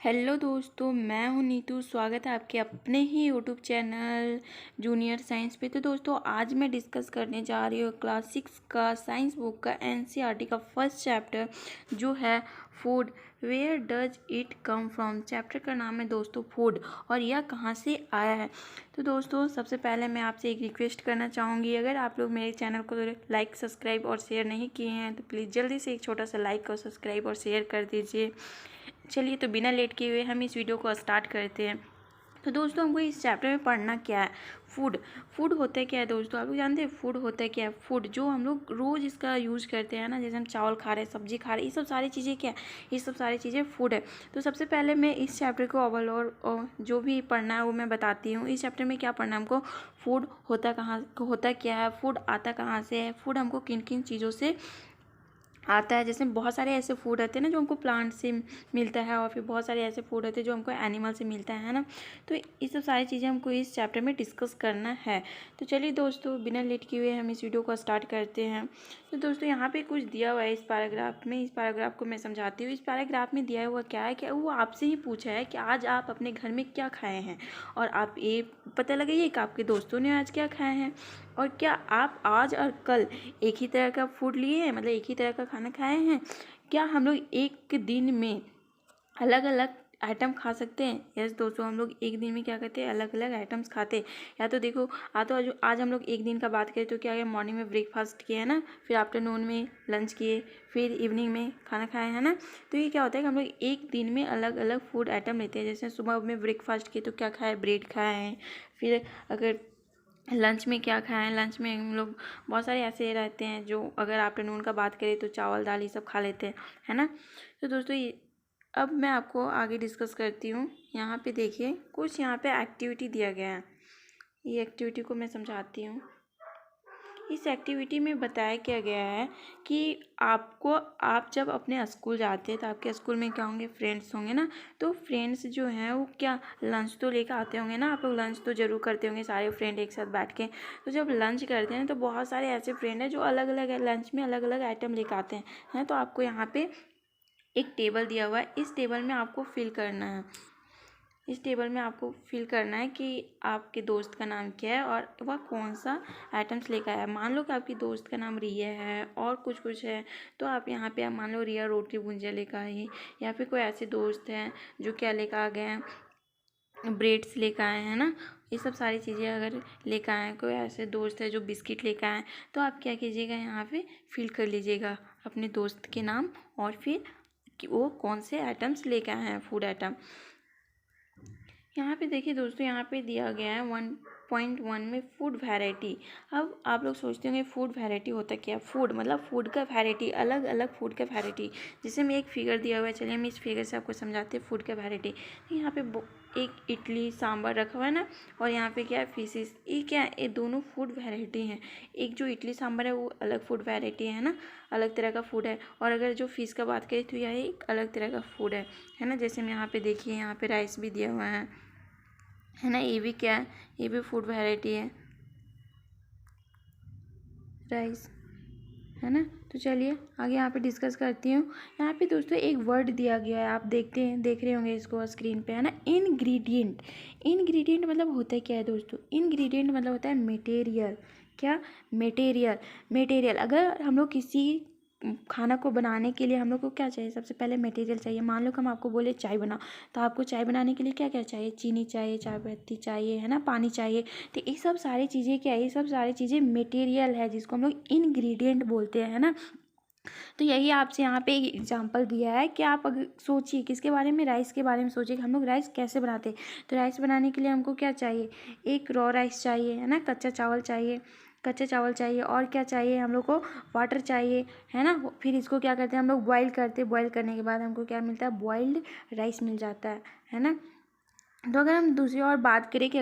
Hello दोस्तों, मैं हूं नीतू। स्वागत है आपके अपने ही यूट्यूब चैनल जूनियर साइंस पे। तो दोस्तों, आज मैं डिस्कस करने जा रही हूँ क्लास 6 का साइंस बुक का एनसीईआरटी का फर्स्ट चैप्टर जो है food. Where does it come from. Chapter का नाम है दोस्तों फूड, और यह कहाँ से आया है। तो दोस्तों, सबसे पहले मैं आपसे एक रिक्वेस्ट करना चाहूँगी, अगर आप लोग मेरे चैनल को लाइक, सब्सक्राइब और शेयर नहीं किए हैं तो प्लीज़ जल्दी से एक छोटा सा लाइक और सब्सक्राइब और शेयर कर दीजिए। चलिए, तो बिना लेट किए हुए हम इस वीडियो को स्टार्ट करते हैं। तो दोस्तों, हमको इस चैप्टर में पढ़ना क्या है। फूड। फूड होता क्या है दोस्तों, आप लोग जानते हैं फूड होता क्या है। फूड जो हम लोग रोज़ इसका यूज़ करते हैं ना, जैसे हम चावल खा रहे हैं, सब्जी खा रहे हैं, ये सब सारी चीज़ें क्या है, ये सब सारी चीज़ें फूड है। तो सबसे पहले मैं इस चैप्टर को और जो भी पढ़ना है वो मैं बताती हूँ। इस चैप्टर में क्या पढ़ना है हमको, फूड होता कहाँ, होता क्या है, फूड आता कहाँ से है, फूड हमको किन किन चीज़ों से आता है। जैसे बहुत सारे ऐसे फूड रहते हैं ना जो हमको प्लांट से मिलता है, और फिर बहुत सारे ऐसे फूड रहते हैं जो हमको एनिमल से मिलता है ना। तो ये सब सारी चीज़ें हमको इस चैप्टर में डिस्कस करना है। तो चलिए दोस्तों, बिना लेट किए हुए हम इस वीडियो को स्टार्ट करते हैं। तो दोस्तों, यहाँ पे कुछ दिया हुआ है इस पैराग्राफ में। इस पैराग्राफ को मैं समझाती हूँ। इस पैराग्राफ में दिया हुआ क्या है कि वो आपसे ही पूछा है कि आज आप अपने घर में क्या खाए हैं, और आप ये पता लगाइए कि आपके दोस्तों ने आज क्या खाए हैं, और क्या आप आज और कल एक ही तरह का फूड लिए हैं, मतलब एक ही तरह का खाना खाए हैं। क्या हम लोग एक दिन में अलग अलग आइटम खा सकते हैं। यस दोस्तों, हम लोग एक दिन में क्या करते हैं, अलग अलग आइटम्स खाते हैं। या तो देखो, आज हम लोग एक दिन का बात करें तो क्या है, मॉर्निंग में ब्रेकफास्ट किया है ना, फिर आफ्टरनून में लंच किए, फिर इवनिंग में खाना खाया है ना। तो ये क्या होता है कि हम लोग एक दिन में अलग अलग फूड आइटम लेते हैं। जैसे सुबह में ब्रेकफास्ट किए तो क्या खाए, ब्रेड खाए हैं। फिर अगर लंच में क्या खाएं, लंच में हम लोग बहुत सारे ऐसे रहते हैं जो, अगर आफ्टरनून का बात करें तो चावल दाल ये सब खा लेते हैं, है ना। तो दोस्तों, ये अब मैं आपको आगे डिस्कस करती हूँ। यहाँ पे देखिए, कुछ यहाँ पे एक्टिविटी दिया गया है। ये एक्टिविटी को मैं समझाती हूँ। इस एक्टिविटी में बताया क्या गया है कि आप जब अपने स्कूल जाते हैं तो आपके स्कूल में क्या होंगे, फ्रेंड्स होंगे ना। तो फ्रेंड्स जो हैं वो क्या लंच तो लेकर आते होंगे ना। आप लोग लंच तो ज़रूर करते होंगे सारे फ्रेंड एक साथ बैठ के। तो जब लंच करते हैं तो बहुत सारे ऐसे फ्रेंड हैं जो अलग अलग लंच में अलग अलग आइटम लेकर आते हैं। तो आपको यहाँ पे एक टेबल दिया हुआ है। इस टेबल में आपको फिल करना है। इस टेबल में आपको फिल करना है कि आपके दोस्त का नाम क्या है और वह कौन सा आइटम्स लेकर आया है। मान लो कि आपकी दोस्त का नाम रिया है और कुछ कुछ है, तो आप यहाँ पे आप मान लो रिया रोटी भुजिया लेकर आई, या फिर कोई ऐसे दोस्त हैं जो क्या लेकर आ गए हैं, ब्रेड्स लेकर आए हैं ना। ये सब सारी चीज़ें अगर लेकर आए हैं, कोई ऐसे दोस्त है जो बिस्किट लेकर आए, तो आप क्या कीजिएगा, यहाँ पे फिल कर लीजिएगा अपने दोस्त के नाम, और फिर कि वो कौन से आइटम्स लेकर आए हैं, फूड आइटम। यहाँ पे देखिए दोस्तों, यहाँ पे दिया गया है 1.1 में फूड वैरायटी। अब आप लोग सोचते होंगे फूड वैरायटी होता क्या है। फूड मतलब फूड का वैरायटी, अलग अलग फूड का वैरायटी। जैसे मैं एक फिगर दिया हुआ है, चलिए हम इस फिगर से आपको समझाते हैं फूड का वैरायटी। यहाँ पे एक इडली सांभर रखा हुआ है ना, और यहाँ पे क्या है, फिशेस। ये क्या है, ये दोनों फूड वैरायटी हैं। एक जो इडली सांभर है वो अलग फूड वैरायटी है ना, अलग तरह का फूड है। और अगर जो फिश का बात करें तो यह एक अलग तरह का फूड है ना। जैसे हम यहाँ पे देखिए, यहाँ पे राइस भी दिया हुआ है ना। ये भी क्या है, ये भी फूड वैरायटी है, राइस, है ना। तो चलिए आगे यहाँ पे डिस्कस करती हूँ। यहाँ पे दोस्तों एक वर्ड दिया गया है, आप देख रहे होंगे इसको स्क्रीन पे, है ना। इंग्रेडिएंट। इंग्रेडिएंट मतलब होता है क्या है दोस्तों, इंग्रेडिएंट मतलब होता है मटेरियल। क्या, मटेरियल। मटेरियल, अगर हम लोग किसी खाना को बनाने के लिए हम लोग को क्या चाहिए, सबसे पहले मटेरियल चाहिए। मान लो कि हम आपको बोले चाय बनाओ, तो आपको चाय बनाने के लिए क्या क्या चाहिए, चीनी चाहिए, चाय पत्ती चाहिए, है ना, पानी चाहिए। तो ये सब सारी चीज़ें क्या है, ये सब सारी चीज़ें मटेरियल है, जिसको हम लोग इंग्रेडिएंट बोलते हैं, है ना। तो यही आपसे यहाँ पे एक एग्जांपल दिया है कि आप अगर सोचिए किसके बारे में, राइस के बारे में सोचिए कि हम लोग राइस कैसे बनाते हैं। तो राइस बनाने के लिए हमको क्या चाहिए, एक रॉ राइस चाहिए, है ना, कच्चा चावल चाहिए, कच्चे चावल चाहिए, और क्या चाहिए हम लोग को, वाटर चाहिए, है ना। फिर इसको क्या करते हैं हम लोग, बॉईल करते हैं। बॉईल करने के बाद हमको क्या मिलता है, बॉइल्ड राइस मिल जाता है ना। तो अगर हम दूसरी ओर बात करें कि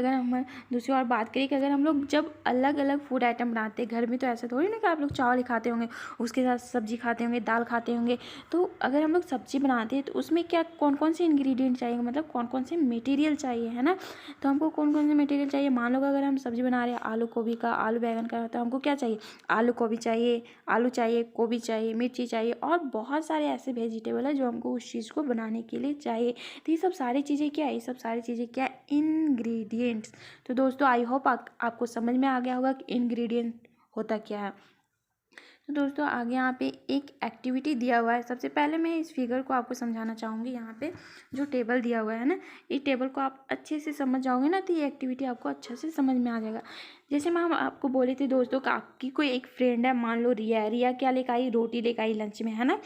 अगर हम लोग जब अलग अलग फूड आइटम बनाते हैं घर में, तो ऐसा थोड़ी ना कि आप लोग चावल ही खाते होंगे, उसके साथ सब्जी खाते होंगे, दाल खाते होंगे। तो अगर हम लोग सब्जी बनाते हैं तो उसमें क्या कौन कौन से इंग्रेडिएंट चाहिए, मतलब कौन कौन से मटेरियल चाहिए, है ना। तो हमको कौन कौन से मटेरियल चाहिए, मान लो अगर हम सब्जी बना रहे हैं आलू गोभी का, आलू बैंगन का, तो हमको क्या चाहिए, आलू गोभी चाहिए, आलू चाहिए, गोभी चाहिए, मिर्ची चाहिए, और बहुत सारे ऐसे वेजिटेबल है जो हमको उस चीज़ को बनाने के लिए चाहिए। तो ये सब सारी चीज़ें क्या है, ये सब सारी चीज़ें क्या है, इंग्रेडिएंट्स। तो दोस्तों आई होप आपको समझ में आ गया होगा कि इंग्रेडिएंट होता क्या है। तो दोस्तों आगे यहाँ पे एक एक्टिविटी दिया हुआ है। सबसे पहले मैं इस फिगर को आपको समझाना चाहूँगी। यहाँ पे जो टेबल दिया हुआ है ना, इस टेबल को आप अच्छे से समझ जाओगे ना, तो ये एक्टिविटी आपको अच्छे से समझ में आ जाएगा। जैसे मैं हम आपको बोले थे दोस्तों कि आपकी कोई एक फ्रेंड है, मान लो रिया। रिया क्या लेकर आई, रोटी लेकर आई लंच में, है ना।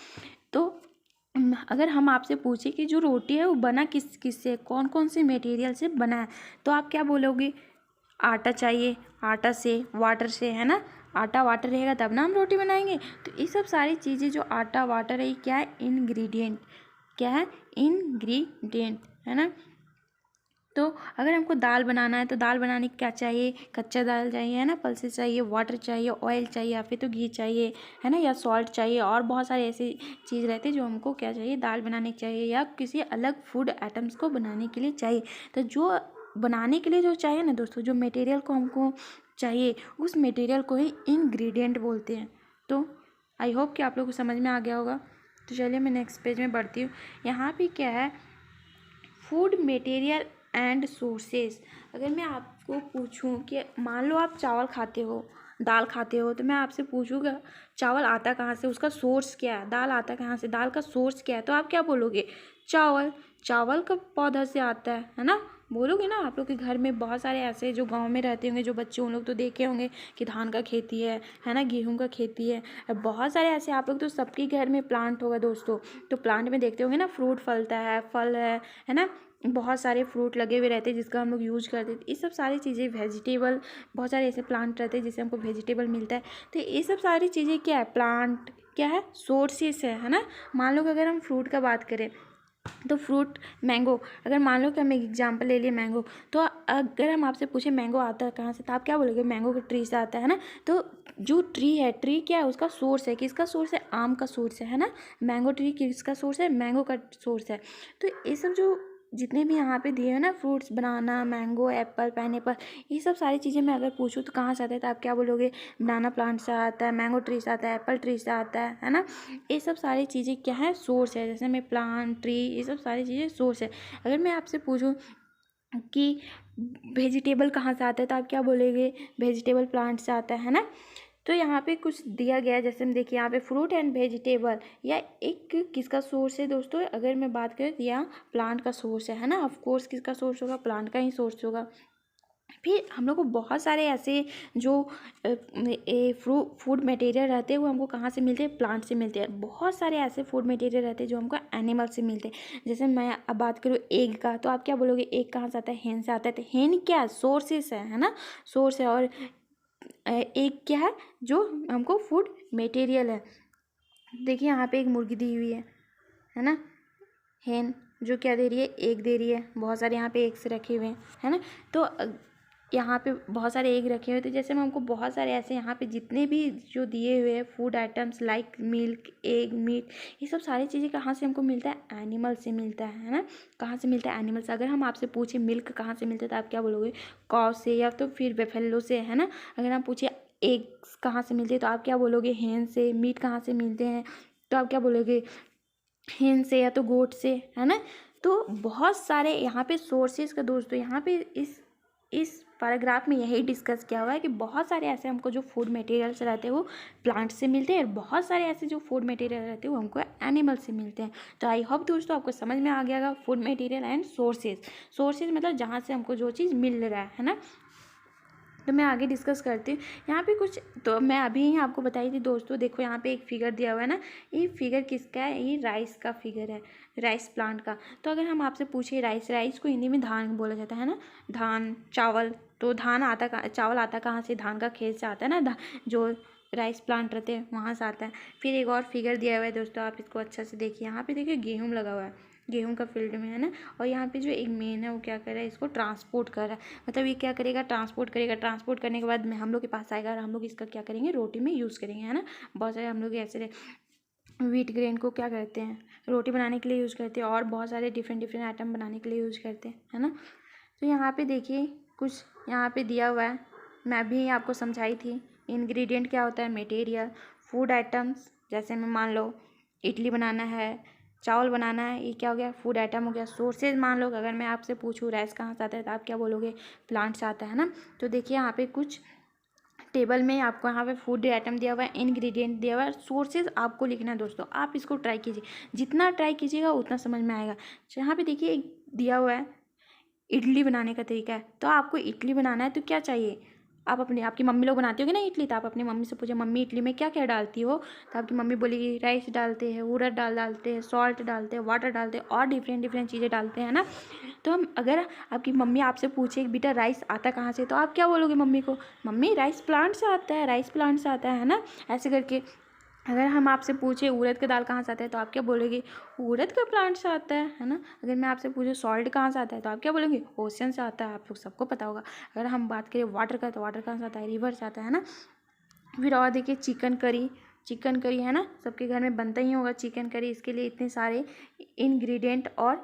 तो अगर हम आपसे पूछे कि जो रोटी है वो बना किस किस से, कौन कौन से मटेरियल से बना है, तो आप क्या बोलोगे, आटा चाहिए, आटा से, वाटर से, है ना। आटा वाटर रहेगा तब ना हम रोटी बनाएंगे। तो ये सब सारी चीज़ें जो आटा वाटर है, ये क्या है, इंग्रेडिएंट। क्या है, इंग्रेडिएंट, है ना। तो अगर हमको दाल बनाना है तो दाल बनाने के क्या चाहिए, कच्चा दाल चाहिए, है ना, पल्सेस चाहिए, वाटर चाहिए, ऑयल चाहिए, या फिर तो घी चाहिए, है ना, या सॉल्ट चाहिए, और बहुत सारे ऐसी चीज़ रहते हैं जो हमको क्या चाहिए, दाल बनाने के चाहिए या किसी अलग फूड आइटम्स को बनाने के लिए चाहिए। तो जो बनाने के लिए जो चाहिए ना दोस्तों, जो मटेरियल को हमको चाहिए, उस मटेरियल को ही इंग्रेडिएंट बोलते हैं। तो आई होप कि आप लोग को समझ में आ गया होगा। तो चलिए मैं नेक्स्ट पेज में बढ़ती हूँ। यहाँ पे क्या है, फूड मटेरियल एंड सोर्सेज। अगर मैं आपको पूछूं कि मान लो आप चावल खाते हो, दाल खाते हो, तो मैं आपसे पूछूंगा चावल आता कहाँ से, उसका सोर्स क्या है, दाल आता कहाँ से, दाल का सोर्स क्या है, तो आप क्या बोलोगे, चावल। चावल का पौधा से आता है ना, बोलोगे ना। आप लोग के घर में बहुत सारे ऐसे जो गांव में रहते होंगे जो बच्चे, उन लोग तो देखे होंगे कि धान का खेती है ना, गेहूं का खेती है। बहुत सारे ऐसे आप लोग तो सबके घर में प्लांट होगा दोस्तों। तो प्लांट में देखते होंगे ना, फ्रूट फलता है, फल है ना, बहुत सारे फ्रूट लगे हुए रहते हैं जिसका हम लोग यूज करते हैं। ये सब सारी चीज़ें वेजिटेबल, बहुत सारे ऐसे प्लांट रहते हैं जिससे हमको वेजिटेबल मिलता है। तो ये सब सारी चीज़ें क्या है, प्लांट क्या है, सोर्सेस है ना। मान लो कि अगर हम फ्रूट का बात करें तो फ्रूट मैंगो, अगर मान लो कि हम एक एग्जांपल ले लिए मैंगो, तो अगर हम आपसे पूछे मैंगो आता है कहाँ से, तो आप क्या बोलोगे, मैंगो के ट्री से आता है ना। तो जो ट्री है, ट्री क्या है, उसका सोर्स है, किसका सोर्स है, आम का सोर्स है ना। मैंगो ट्री किसका सोर्स है, मैंगो का सोर्स है। तो ये सब जो जितने भी यहाँ पे दिए हैं ना, फ्रूट्स, बनाना, मैंगो, एप्पल, पाइनएप्पल, ये सब सारी चीज़ें मैं अगर पूछूँ तो कहाँ से आता है, तो आप क्या बोलोगे, बनाना प्लांट से आता है, मैंगो ट्री से आता है, एप्पल ट्री से आता है ना। ये सब सारी चीज़ें क्या है, सोर्स है। जैसे मैं प्लांट, ट्री, ये सब सारी चीज़ें सोर्स है। अगर मैं आपसे पूछूँ कि वेजिटेबल कहाँ से आता है, तो आप क्या बोलेंगे, वेजिटेबल प्लांट से आता है ना। तो यहाँ पे कुछ दिया गया है, जैसे हम देखिए यहाँ पे फ्रूट एंड वेजिटेबल, या एक किसका सोर्स है दोस्तों, अगर मैं बात करूँ तो यहाँ प्लांट का सोर्स है ना। ऑफ कोर्स किसका सोर्स होगा, प्लांट का ही सोर्स होगा। फिर हम लोग को बहुत सारे ऐसे जो फूड मटेरियल रहते हैं वो हमको कहाँ से मिलते हैं, प्लांट से मिलते हैं। बहुत सारे ऐसे फूड मटेरियल रहते हैं जो हमको एनिमल से मिलते हैं। जैसे मैं अब बात करूँ एग का, तो आप क्या बोलोगे, एग कहाँ से आता है, हेन से आता है। तो हेन क्या सोर्सेस है ना, सोर्स है। और एग क्या है, जो हमको फूड मटेरियल है। देखिए यहाँ पे एक मुर्गी दी हुई है ना, हेन, जो क्या दे रही है, एग दे रही है। बहुत सारे यहाँ पे एग्स रखे हुए हैं, है ना। तो यहाँ पे बहुत सारे एग रखे हुए थे। जैसे मैं हमको बहुत सारे ऐसे यहाँ पे जितने भी जो दिए हुए हैं food items like milk, egg, meat, ये सब सारी चीज़ें कहाँ से हमको मिलता है, एनिमल से मिलता है ना। कहाँ से मिलता है, एनिमल से। अगर हम आपसे पूछे मिल्क कहाँ से मिलता है, तो आप क्या बोलोगे, काउ से, या तो फिर बेफेलो से, है ना। अगर हम पूछे एग्स कहाँ से मिलते हैं, तो आप क्या बोलोगे, हेन से। मीट कहाँ से मिलते हैं, तो आप क्या बोलोगे, हेन से या तो गोट से, है ना। तो बहुत सारे यहाँ पे सोर्सेज का दोस्तों, यहाँ पे इस पैराग्राफ में यही डिस्कस किया हुआ है कि बहुत सारे ऐसे हमको जो फूड मटेरियल्स रहते हैं वो प्लांट से मिलते हैं, और बहुत सारे ऐसे जो फूड मटेरियल रहते हैं वो हमको एनिमल से मिलते हैं। तो आई होप दोस्तों आपको समझ में आ गया होगा फूड मटेरियल एंड सोर्सेज मतलब जहाँ से हमको जो चीज़ मिल रहा है ना। तो मैं आगे डिस्कस करती हूँ। यहाँ पे कुछ तो मैं अभी ही आपको बताई थी दोस्तों। देखो यहाँ पे एक फिगर दिया हुआ है ना, ये फिगर किसका है, ये राइस का फिगर है, राइस प्लांट का। तो अगर हम आपसे पूछे राइस को हिंदी में धान बोला जाता है ना, धान, चावल। तो चावल आता कहाँ से, धान का खेत से आता है ना, जो राइस प्लांट रहते हैं वहाँ से आता है। फिर एक और फिगर दिया हुआ है दोस्तों, आप इसको अच्छा से देखिए। यहाँ पे देखिए गेहूँ लगा हुआ है गेहूँ का फील्ड में, है ना। और यहाँ पे जो एक मेन है वो क्या कर रहा है, इसको ट्रांसपोर्ट कर रहा है। मतलब ये क्या करेगा, ट्रांसपोर्ट करेगा। ट्रांसपोर्ट करने के बाद में हम लोग के पास आएगा और हम लोग इसका क्या करेंगे, रोटी में यूज़ करेंगे, है ना। बहुत सारे हम लोग ऐसे व्हीट ग्रेन को क्या करते हैं, रोटी बनाने के लिए यूज़ करते हैं, और बहुत सारे डिफरेंट डिफरेंट आइटम बनाने के लिए यूज़ करते हैं, है ना। तो यहाँ पे देखिए कुछ यहाँ पे दिया हुआ है, मैं भी आपको समझाई थी। इंग्रेडिएंट क्या होता है, मटेरियल, फूड आइटम्स, जैसे मैं मान लो इडली बनाना है, चावल बनाना है, ये क्या हो गया, फूड आइटम हो गया। सोर्सेज मान लो अगर मैं आपसे पूछूँ राइस कहाँ से आता है, तो आप क्या बोलोगे, प्लांट से आता है ना। तो देखिए यहाँ पे कुछ टेबल में आपको यहाँ पे फूड आइटम दिया हुआ है, इंग्रेडिएंट दिया हुआ है, सोर्सेज आपको लिखना है दोस्तों। आप इसको ट्राई कीजिए, जितना ट्राई कीजिएगा उतना समझ में आएगा। यहाँ पे देखिए एक दिया हुआ है इडली बनाने का तरीका है। तो आपको इडली बनाना है तो क्या चाहिए, आप अपने, आपकी मम्मी लोग बनाती होगी ना इडली, तो आप अपनी मम्मी से पूछे मम्मी इडली में क्या क्या डालती हो, तो आपकी मम्मी बोलेगी राइस डालते हैं, उड़द दाल डालते हैं, सॉल्ट डालते हैं, वाटर डालते हैं, और डिफरेंट डिफरेंट चीज़ें डालते हैं ना। तो हम अगर आपकी मम्मी आपसे पूछे बेटा राइस आता कहाँ से, तो आप क्या बोलोगे मम्मी को, मम्मी राइस प्लांट से आता है, राइस प्लांट से आता है ना, ऐसे करके। अगर हम आपसे पूछे उड़द का दाल कहाँ से आता है, तो आप क्या बोलोगे, उड़द का प्लांट से आता है ना। अगर मैं आपसे पूछूँ सॉल्ट कहाँ से आता है, तो आप क्या बोलोगे, ओशन से आता है, आप लोग सबको पता होगा। अगर हम बात करें वाटर का, तो वाटर कहाँ से आता है, रिवर से आता है ना। फिर और देखिए चिकन करी, चिकन करी है ना, सबके घर में बनता ही होगा चिकन करी। इसके लिए इतने सारे इंग्रेडिएंट और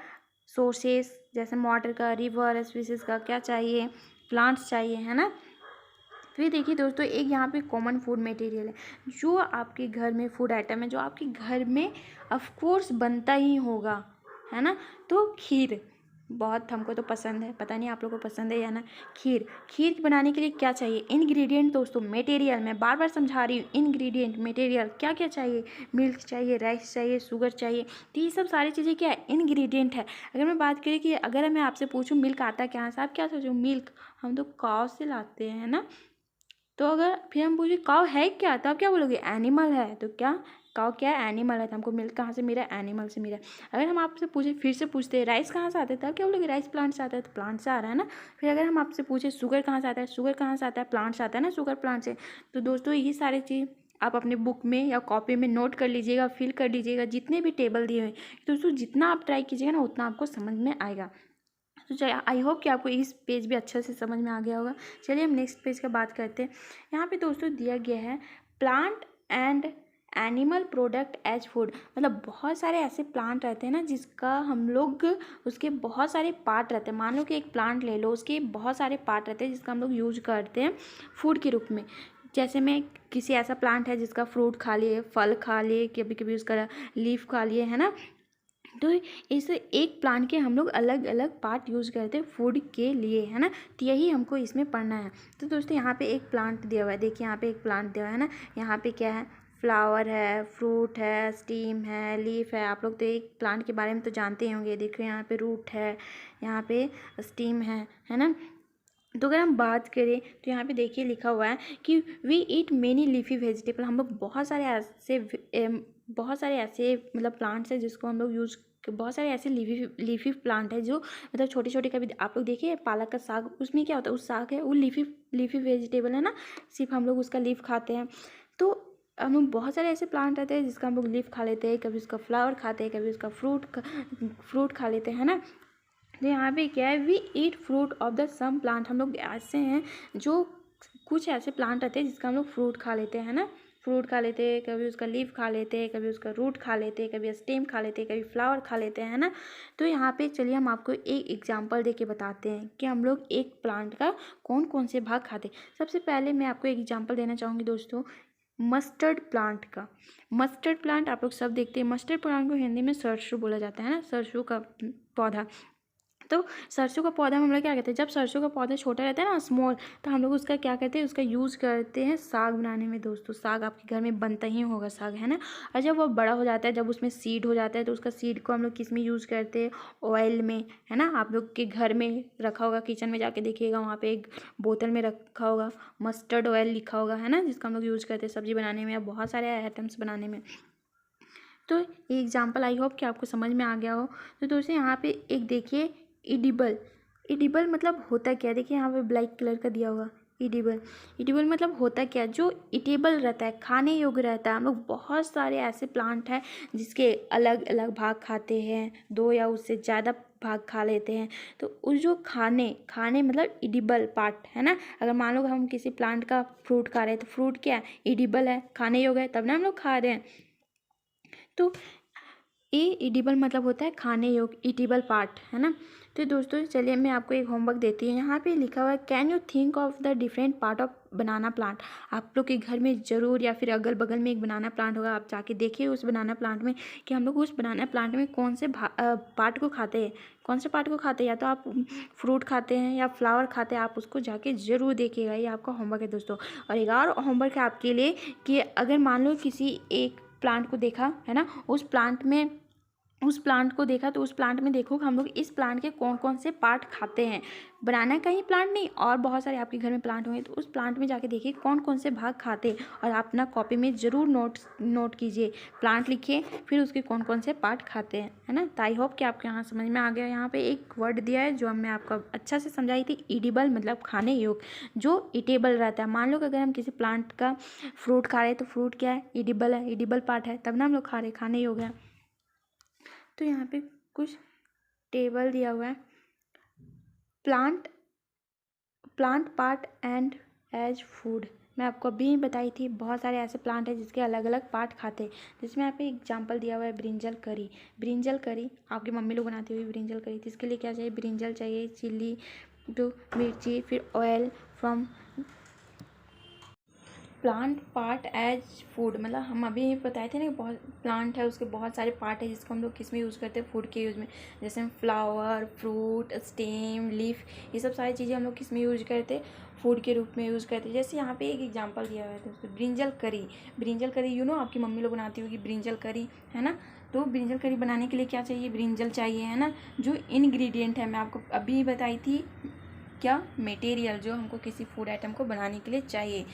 सोर्सेस, जैसे वाटर का, रिवर, स्पीसीज का क्या चाहिए, प्लांट्स चाहिए, है ना। फिर देखिए दोस्तों एक यहाँ पे कॉमन फूड मटेरियल है, जो आपके घर में फूड आइटम है, जो आपके घर में ऑफ कोर्स बनता ही होगा, है ना। तो खीर बहुत हमको तो पसंद है, पता नहीं आप लोगों को पसंद है या ना। खीर, खीर बनाने के लिए क्या चाहिए, इंग्रेडिएंट दोस्तों, मटेरियल, मैं बार बार समझा रही हूँ, इंग्रेडिएंट मटेरियल क्या क्या चाहिए, मिल्क चाहिए, राइस चाहिए, शुगर चाहिए। तो ये सब सारी चीज़ें क्या है, इंग्रेडिएंट है। अगर मैं बात करें कि अगर मैं आपसे पूछूँ मिल्क आता है कहाँ से, आप क्या सोचो, मिल्क हम तो काव से लाते हैं ना। तो अगर फिर हम पूछे काव है क्या, तो आप क्या बोलोगे, एनिमल है। तो क्या काव क्या है, एनिमल है। तो हमको मिल्क कहाँ से मिला, एनिमल से मिला। अगर हम आपसे पूछे, फिर से पूछते हैं राइस कहाँ से आता है, तो आप क्या बोलोगे, राइस प्लांट से आता है, तो प्लांट से आ रहा है ना। फिर अगर हम आपसे पूछे शुगर कहाँ से आता है, शुगर कहाँ से आता है, प्लांट से आता है ना, शुगर प्लांट से। तो दोस्तों ये सारी चीज़ आप अपने बुक में या कॉपी में नोट कर लीजिएगा, फिल कर लीजिएगा, जितने भी टेबल दिए हुए। दोस्तों जितना आप ट्राई कीजिएगा ना, उतना आपको समझ में आएगा। तो चलिए आई होप कि आपको इस पेज भी अच्छे से समझ में आ गया होगा। चलिए हम नेक्स्ट पेज का बात करते हैं। यहाँ पे दोस्तों दिया गया है plant and animal product as food. मतलब बहुत सारे ऐसे प्लांट रहते हैं ना, जिसका हम लोग, उसके बहुत सारे पार्ट रहते हैं। मान लो कि एक प्लांट ले लो, उसके बहुत सारे पार्ट रहते हैं जिसका हम लोग यूज करते हैं फूड के रूप में। जैसे में किसी ऐसा प्लांट है जिसका फ्रूट खा लिए, फल खा लिए, कभी कभी उसका लीफ खा लिए, है ना। तो इस एक प्लांट के हम लोग अलग अलग पार्ट यूज़ करते हैं फूड के लिए, है ना। तो यही हमको इसमें पढ़ना है। तो दोस्तों यहाँ पे एक प्लांट दिया हुआ है, देखिए यहाँ पे एक प्लांट दिया हुआ है ना। यहाँ पे क्या है, फ्लावर है, फ्रूट है, स्टीम है, लीफ है। आप लोग तो एक प्लांट के बारे में तो जानते ही होंगे। देखो यहाँ पे रूट है, यहाँ पे स्टीम है ना। तो अगर हम बात करें तो यहाँ पे देखिए लिखा हुआ है कि we eat many leafy vegetable. हम लोग बहुत सारे ऐसे मतलब प्लांट्स हैं जिसको हम लोग यूज़, बहुत सारे ऐसे लीफी प्लांट है जो मतलब छोटे छोटे, कभी आप लोग देखिए पालक का साग, उसमें क्या होता है, उस साग है वो लीफी वेजिटेबल है ना, सिर्फ हम लोग उसका लीफ खाते हैं। तो हम लोग बहुत सारे ऐसे प्लांट रहते हैं जिसका हम लोग लीफ खा लेते हैं, कभी उसका फ्लावर खाते हैं, कभी उसका फ्रूट खा लेते हैं ना। तो यहाँ पे क्या है, we eat fruit of the some plant. हम लोग ऐसे हैं जो कुछ ऐसे प्लांट रहते हैं जिसका हम लोग फ्रूट खा लेते हैं ना, फ्रूट खा लेते हैं, कभी उसका लीफ खा लेते हैं, कभी उसका रूट खा लेते हैं, कभी स्टेम खा लेते हैं, कभी फ्लावर खा लेते हैं, है ना। तो यहाँ पे चलिए हम आपको एक एग्जांपल दे के बताते हैं कि हम लोग एक प्लांट का कौन कौन से भाग खाते हैं। सबसे पहले मैं आपको एक एग्जाम्पल देना चाहूँगी दोस्तों, मस्टर्ड प्लांट का। मस्टर्ड प्लांट आप लोग सब देखते हैं। मस्टर्ड प्लांट को हिंदी में सरसों बोला जाता है ना, सरसों का पौधा। तो सरसों का पौधा हम लोग क्या कहते हैं, जब सरसों का पौधा छोटा रहता है ना, स्मॉल, तो हम लोग उसका क्या करते हैं, उसका यूज़ करते हैं साग बनाने में। दोस्तों साग आपके घर में बनता ही होगा साग, है ना। और जब वो बड़ा हो जाता है, जब उसमें सीड हो जाता है, तो उसका सीड को हम लोग किस में यूज़ करते हैं, ऑयल में, है ना। आप लोग के घर में रखा होगा, किचन में जाके देखिएगा, वहाँ पे एक बोतल में रखा होगा, मस्टर्ड ऑयल लिखा होगा, है ना, जिसका हम लोग यूज़ करते हैं सब्ज़ी बनाने में या बहुत सारे आइटम्स बनाने में। तो ये एग्जाम्पल आई होप कि आपको समझ में आ गया हो। तो दोस्तों यहाँ पे एक देखिए एडिबल। एडिबल मतलब होता क्या है, देखिए यहाँ पे ब्लैक कलर का दिया हुआ, इडिबल। इडिबल मतलब होता क्या, जो इटेबल रहता है, खाने योग्य रहता है। हम लोग बहुत सारे ऐसे प्लांट हैं जिसके अलग अलग भाग खाते हैं, 2 या उससे ज़्यादा भाग खा लेते हैं। तो उस जो खाने खाने मतलब इडिबल पार्ट है ना। अगर मान लो हम किसी प्लांट का फ्रूट खा रहे हैं तो फ्रूट क्या है, इडिबल है, खाने योग्य है, तब ना हम लोग खा रहे हैं। तो ए इडिबल मतलब होता है खाने योग्य, इटिबल पार्ट है ना। तो दोस्तों चलिए मैं आपको एक होमवर्क देती हूँ। यहाँ पे लिखा हुआ है, can you think of the different part of banana plant. आप लोग के घर में ज़रूर या फिर अगल बगल में एक बनाना प्लांट होगा। आप जाके देखिए उस बनाना प्लांट में कि हम लोग उस बनाना प्लांट में कौन से पार्ट को खाते हैं, कौन से पार्ट को खाते हैं। या तो आप फ्रूट खाते हैं या फ्लावर खाते हैं, आप उसको जाके ज़रूर देखिएगा। ये आपका होमवर्क है दोस्तों। और एक और होमवर्क है आपके लिए कि अगर मान लो किसी एक प्लांट को देखा है ना, उस प्लांट को देखा तो उस प्लांट में देखो कि हम लोग इस प्लांट के कौन कौन से पार्ट खाते हैं। बनाना का ही प्लांट नहीं, और बहुत सारे आपके घर में प्लांट होंगे, तो उस प्लांट में जाके देखिए कौन कौन से भाग खाते हैं। और आप अपना कॉपी में ज़रूर नोट कीजिए, प्लांट लिखिए, फिर उसके कौन कौन से पार्ट खाते हैं, है ना। तो आई होप कि आपके यहाँ समझ में आ गया। यहाँ पे एक वर्ड दिया है जो मैं आपको अच्छा से समझाई थी, इडिबल मतलब खाने योग्य, जो इटेबल रहता है। मान लो कि अगर हम किसी प्लांट का फ्रूट खा रहे हैं तो फ्रूट क्या है, इडिबल है, इडिबल पार्ट है, तब ना हम लोग खा रहे, खाने योग्य है। तो यहाँ पे कुछ टेबल दिया हुआ है, plant part and as food. मैं आपको अभी बताई थी, बहुत सारे ऐसे प्लांट हैं जिसके अलग अलग पार्ट खाते हैं। जिसमें यहाँ पे एग्जांपल दिया हुआ है, ब्रिंजल करी। ब्रिंजल करी आपकी मम्मी लोग बनाती हुई ब्रिंजल करी। तो इसके लिए क्या चाहिए, ब्रिंजल चाहिए, चिल्ली, तो मिर्ची, फिर oil from plant part as food. मतलब हम अभी बताए थे ना, बहुत प्लांट है उसके बहुत सारे पार्ट है जिसको हम लोग किस में यूज़ करते हैं, फूड के यूज़ में। जैसे हम फ्लावर, फ्रूट, स्टेम, लीफ, ये सब सारी चीज़ें हम लोग किस में यूज करते हैं, फूड के रूप में यूज़ करते हैं। जैसे यहाँ पे एक एग्जांपल दिया हुआ है दोस्तों, ब्रिंजल करी। ब्रिंजल करी आपकी मम्मी लोग बनाती होगी ब्रिंजल करी, है ना। तो ब्रिंजल करी बनाने के लिए क्या चाहिए, ब्रिंजल चाहिए, है ना। जो इन्ग्रीडियंट है मैं आपको अभी बताई थी, क्या मटेरियल जो हमको किसी फूड आइटम को बनाने के लिए चाहिए।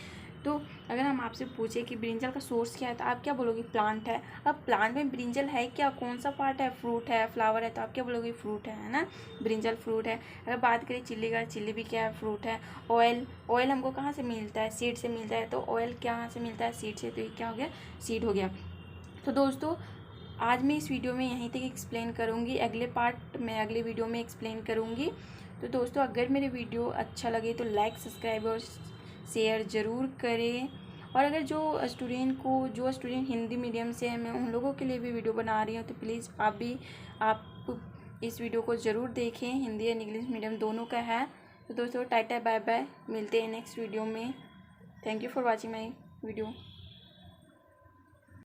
तो अगर हम आपसे पूछे कि ब्रिंजल का सोर्स क्या है, तो आप क्या बोलोगे, प्लांट है। अब प्लांट में ब्रिंजल है क्या, कौन सा पार्ट है, फ्रूट है, फ्लावर है, तो आप क्या बोलोगे, फ्रूट है ना, ब्रिंजल फ्रूट है। अगर बात करें चिल्ली का, चिल्ली भी क्या है, फ्रूट है। ऑयल हमको कहाँ से मिलता है, सीड से मिलता है। तो ऑयल कहाँ से मिलता है, सीड से। तो ये क्या हो गया, सीड हो गया। तो दोस्तों आज मैं इस वीडियो में यहीं तक एक्सप्लेन करूँगी, अगले पार्ट मैं अगले वीडियो में एक्सप्लेन करूँगी। तो दोस्तों अगर मेरे वीडियो अच्छा लगे तो लाइक, सब्सक्राइब और शेयर ज़रूर करें। और अगर जो स्टूडेंट हिंदी मीडियम से हैं, मैं उन लोगों के लिए भी वीडियो बना रही हूँ, तो प्लीज़ आप इस वीडियो को ज़रूर देखें। हिंदी और इंग्लिश मीडियम दोनों का है। तो दोस्तों टाटा बाय बाय, मिलते हैं नेक्स्ट वीडियो में। Thank you for watching my video.